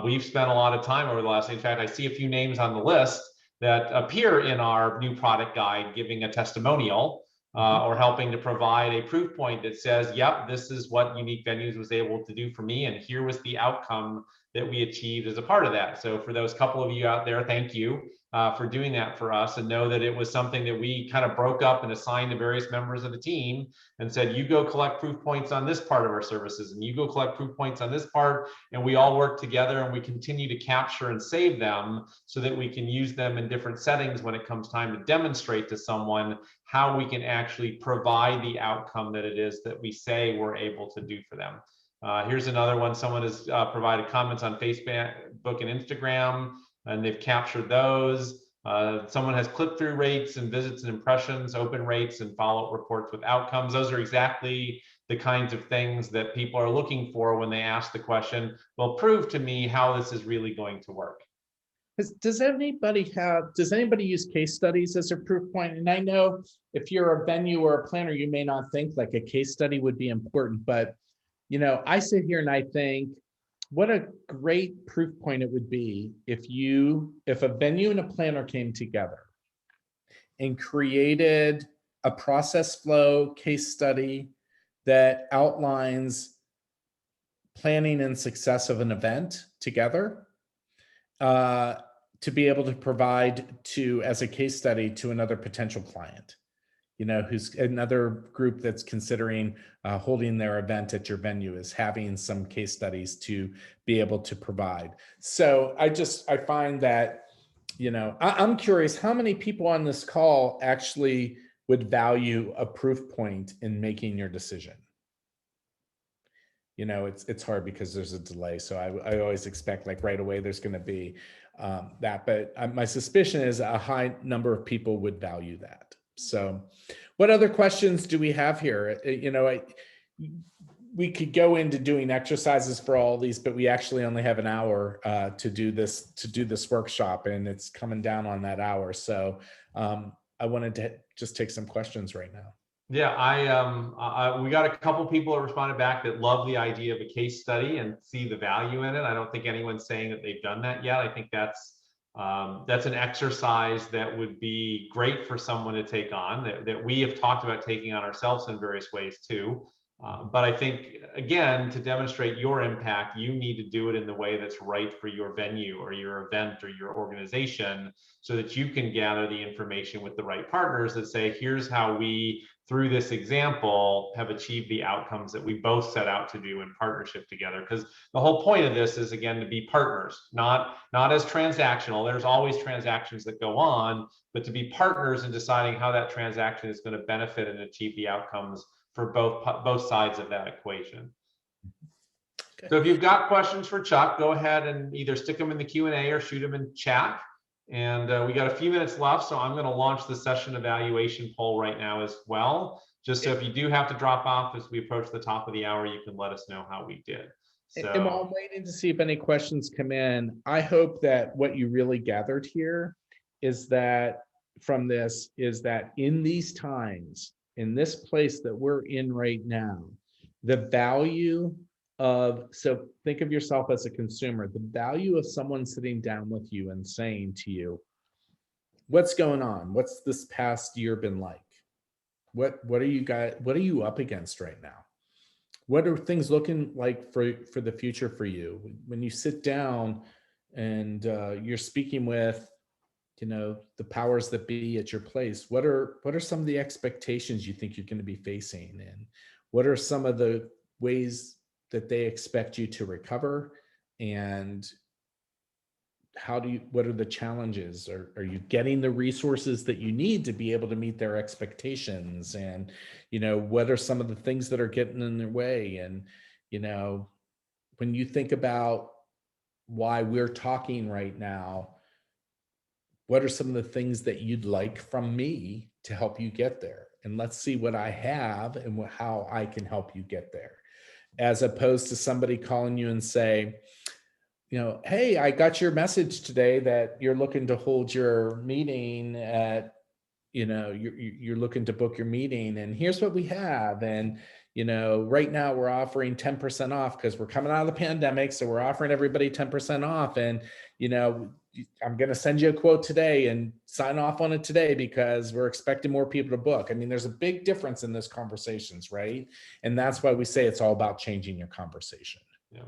We've spent a lot of time over the last, in fact, I see a few names on the list that appear in our new product guide, giving a testimonial or helping to provide a proof point that says, yep, this is what Unique Venues was able to do for me, and here was the outcome that we achieved as a part of that. So for those couple of you out there, thank you for doing that for us, and know that it was something that we kind of broke up and assigned to various members of the team and said, you go collect proof points on this part of our services, and you go collect proof points on this part, and we all work together and we continue to capture and save them so that we can use them in different settings when it comes time to demonstrate to someone how we can actually provide the outcome that it is that we say we're able to do for them. Here's another one. Someone has provided comments on Facebook and Instagram, and they've captured those. Someone has click-through rates and visits and impressions, open rates, and follow-up reports with outcomes. Those are exactly the kinds of things that people are looking for when they ask the question, well, prove to me how this is really going to work.
Does anybody use case studies as a proof point? And I know if you're a venue or a planner, you may not think like a case study would be important, but I sit here and I think, what a great proof point it would be if a venue and a planner came together and created a process flow case study that outlines planning and success of an event together, to be able to provide as a case study to another potential client, who's another group that's considering holding their event at your venue, is having some case studies to be able to provide. So I find that, I'm curious how many people on this call actually would value a proof point in making your decision. It's hard because there's a delay. So I always expect like right away there's going to be that. But my suspicion is a high number of people would value that. So what other questions do we have here? We could go into doing exercises for all these, but we actually only have an hour to do this workshop, and it's coming down on that hour. So I wanted to just take some questions right now.
Yeah, we got a couple people that responded back that love the idea of a case study and see the value in it. I don't think anyone's saying that they've done that yet. I think that's an exercise that would be great for someone to take on, that we have talked about taking on ourselves in various ways too. But I think, again, to demonstrate your impact, you need to do it in the way that's right for your venue or your event or your organization, so that you can gather the information with the right partners that say, here's how we, through this example, have achieved the outcomes that we both set out to do in partnership together. Because the whole point of this is, again, to be partners, not as transactional. There's always transactions that go on, but to be partners in deciding how that transaction is going to benefit and achieve the outcomes for both sides of that equation. Okay. So if you've got questions for Chuck, go ahead and either stick them in the Q&A or shoot them in chat. And we got a few minutes left, so I'm going to launch the session evaluation poll right now as well. Just so if you do have to drop off as we approach the top of the hour, you can let us know how we did. So,
and while I'm waiting to see if any questions come in, I hope that what you really gathered here is that from this is that in these times, in this place that we're in right now, the value of, so think of yourself as a consumer, the value of someone sitting down with you and saying to you, what's going on? What's this past year been like? What are you up against right now? What are things looking like for the future for you? When you sit down and you're speaking with, the powers that be at your place, what are some of the expectations you think you're going to be facing? And what are some of the ways that they expect you to recover? And what are the challenges? Are you getting the resources that you need to be able to meet their expectations? And, what are some of the things that are getting in their way? And, when you think about why we're talking right now, what are some of the things that you'd like from me to help you get there? And let's see what I have and how I can help you get there. As opposed to somebody calling you and say, hey, I got your message today that you're looking to hold your meeting at, you're looking to book your meeting, and here's what we have. And, right now we're offering 10% off because we're coming out of the pandemic. So we're offering everybody 10% off. And, I'm going to send you a quote today and sign off on it today because we're expecting more people to book. I mean, there's a big difference in those conversations, right? And that's why we say it's all about changing your conversation.
Yeah.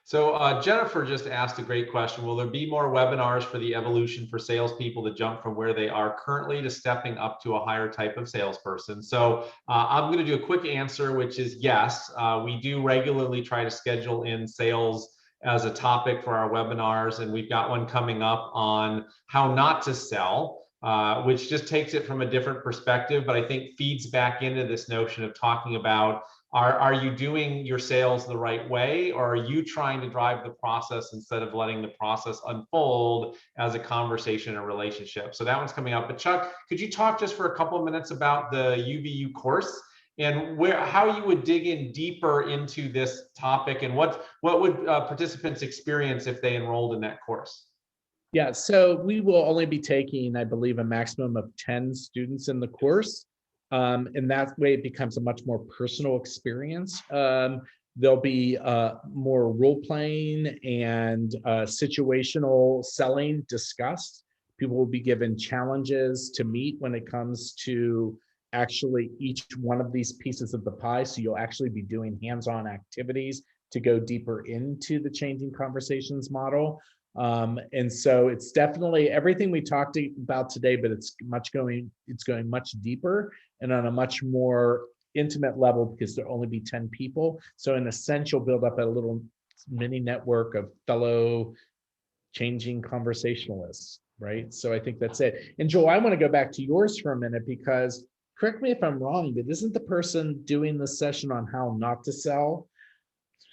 So Jennifer just asked a great question. Will there be more webinars for the evolution for salespeople to jump from where they are currently to stepping up to a higher type of salesperson? So I'm going to do a quick answer, which is yes. We do regularly try to schedule in sales as a topic for our webinars, and we've got one coming up on how not to sell, which just takes it from a different perspective, but I think feeds back into this notion of talking about are you doing your sales the right way, or are you trying to drive the process instead of letting the process unfold as a conversation or relationship? So that one's coming up. But Chuck, could you talk just for a couple of minutes about the UVU course and how you would dig in deeper into this topic, and what would participants experience if they enrolled in that course?
Yeah, so we will only be taking, I believe, a maximum of 10 students in the course. And that way it becomes a much more personal experience. There'll be more role playing and situational selling discussed. People will be given challenges to meet when it comes to actually each one of these pieces of the pie. So you'll actually be doing hands-on activities to go deeper into the changing conversations model. And so it's definitely everything we talked about today, but it's going much deeper and on a much more intimate level because there'll only be 10 people. So in a sense, you'll build up a little mini network of fellow changing conversationalists, right? So I think that's it. And Joel, I want to go back to yours for a minute because correct me if I'm wrong, but isn't the person doing the session on how not to sell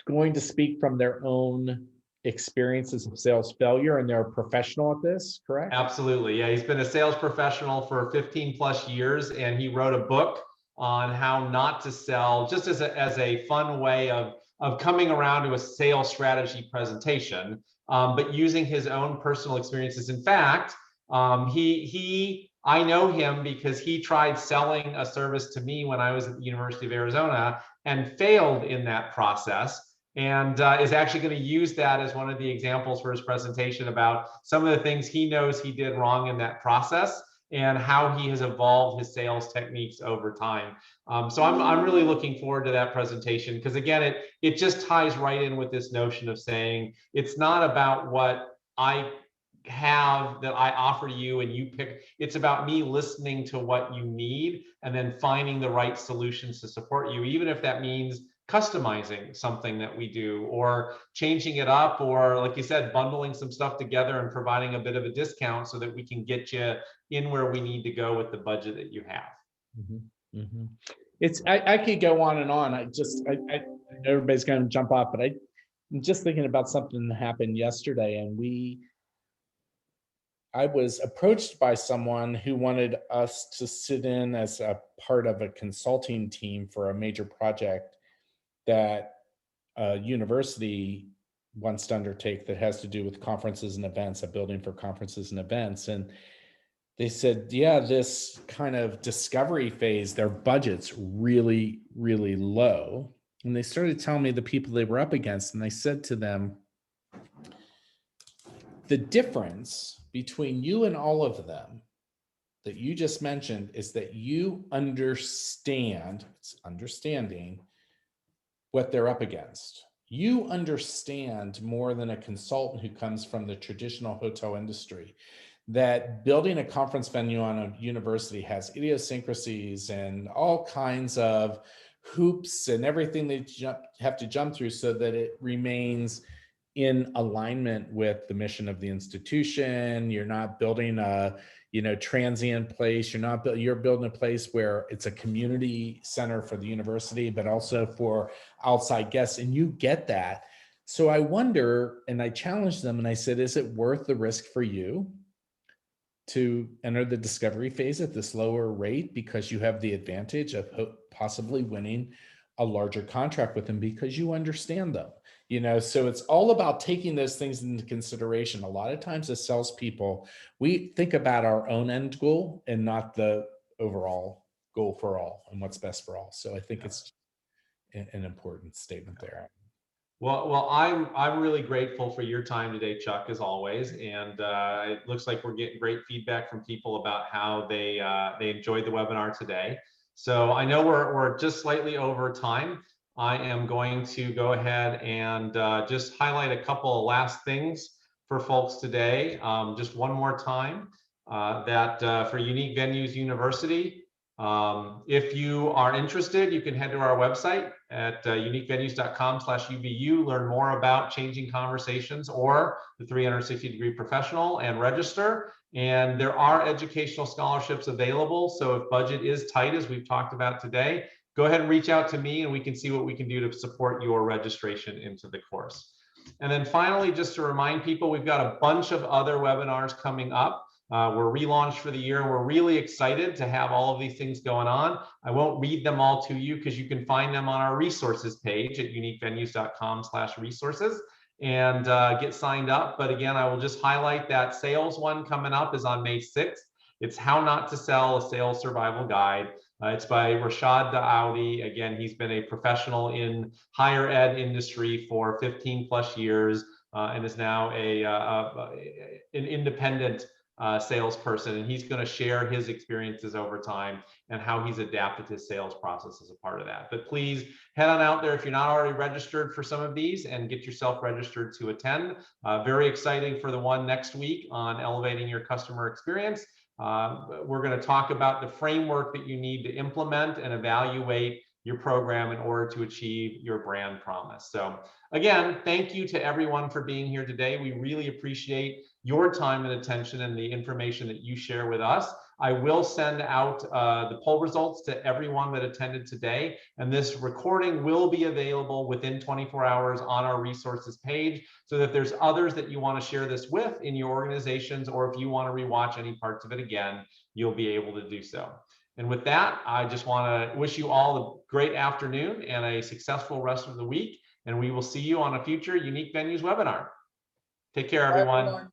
going to speak from their own experiences of sales failure, and they're a professional at this, correct?
Absolutely. Yeah, he's been a sales professional for 15 plus years, and he wrote a book on how not to sell, just as a fun way of coming around to a sales strategy presentation, but using his own personal experiences. In fact, I know him because he tried selling a service to me when I was at the University of Arizona and failed in that process, and is actually going to use that as one of the examples for his presentation about some of the things he knows he did wrong in that process and how he has evolved his sales techniques over time. So I'm really looking forward to that presentation because, again, it just ties right in with this notion of saying it's not about what I have that I offer to you and you pick. It's about me listening to what you need and then finding the right solutions to support you, even if that means customizing something that we do or changing it up, or like you said, bundling some stuff together and providing a bit of a discount so that we can get you in where we need to go with the budget that you have.
Mm-hmm. Mm-hmm. I could go on and on. I everybody's going to jump off, but I'm just thinking about something that happened yesterday, and I was approached by someone who wanted us to sit in as a part of a consulting team for a major project that a university wants to undertake that has to do with conferences and events, a building for conferences and events. And they said, yeah, this kind of discovery phase, their budget's really, really low. And they started telling me the people they were up against. And I said to them, the difference between you and all of them that you just mentioned is that you understand, it's understanding what they're up against. You understand more than a consultant who comes from the traditional hotel industry, that building a conference venue on a university has idiosyncrasies and all kinds of hoops and everything they have to jump through so that it remains in alignment with the mission of the institution. You're not building a transient place. You're building a place where it's a community center for the university, but also for outside guests. And you get that. So I wonder, and I challenged them and I said, is it worth the risk for you to enter the discovery phase at this lower rate because you have the advantage of possibly winning a larger contract with them because you understand them. So it's all about taking those things into consideration. A lot of times as salespeople, we think about our own end goal and not the overall goal for all and what's best for all. So I think it's an important statement there.
Well, I'm really grateful for your time today, Chuck, as always. And it looks like we're getting great feedback from people about how they enjoyed the webinar today. So I know we're just slightly over time. I am going to go ahead and just highlight a couple of last things for folks today. Just one more time, that for Unique Venues University, if you are interested, you can head to our website at uniquevenues.com/UVU, learn more about changing conversations or the 360-degree professional, and register. And there are educational scholarships available. So if budget is tight, as we've talked about today, go ahead and reach out to me and we can see what we can do to support your registration into the course. And then finally, just to remind people, we've got a bunch of other webinars coming up. We're relaunched for the year. We're really excited to have all of these things going on. I won't read them all to you because you can find them on our resources page at uniquevenues.com/resources and get signed up. But again, I will just highlight that sales one coming up is on May 6th. It's How Not to Sell a Sales Survival Guide. It's by Rashad Daoudi. Again, he's been a professional in higher ed industry for 15 plus years and is now an independent salesperson, and he's going to share his experiences over time and how he's adapted his sales process as a part of that. But please head on out there if you're not already registered for some of these and get yourself registered to attend. Very exciting for the one next week on elevating your customer experience. We're going to talk about the framework that you need to implement and evaluate your program in order to achieve your brand promise. So again, thank you to everyone for being here today. We really appreciate your time and attention and the information that you share with us. I will send out the poll results to everyone that attended today, and this recording will be available within 24 hours on our resources page, so that there's others that you want to share this with in your organizations, or if you want to rewatch any parts of it again, you'll be able to do so. And with that, I just want to wish you all a great afternoon and a successful rest of the week, and we will see you on a future Unique Venues webinar. Take care, everyone.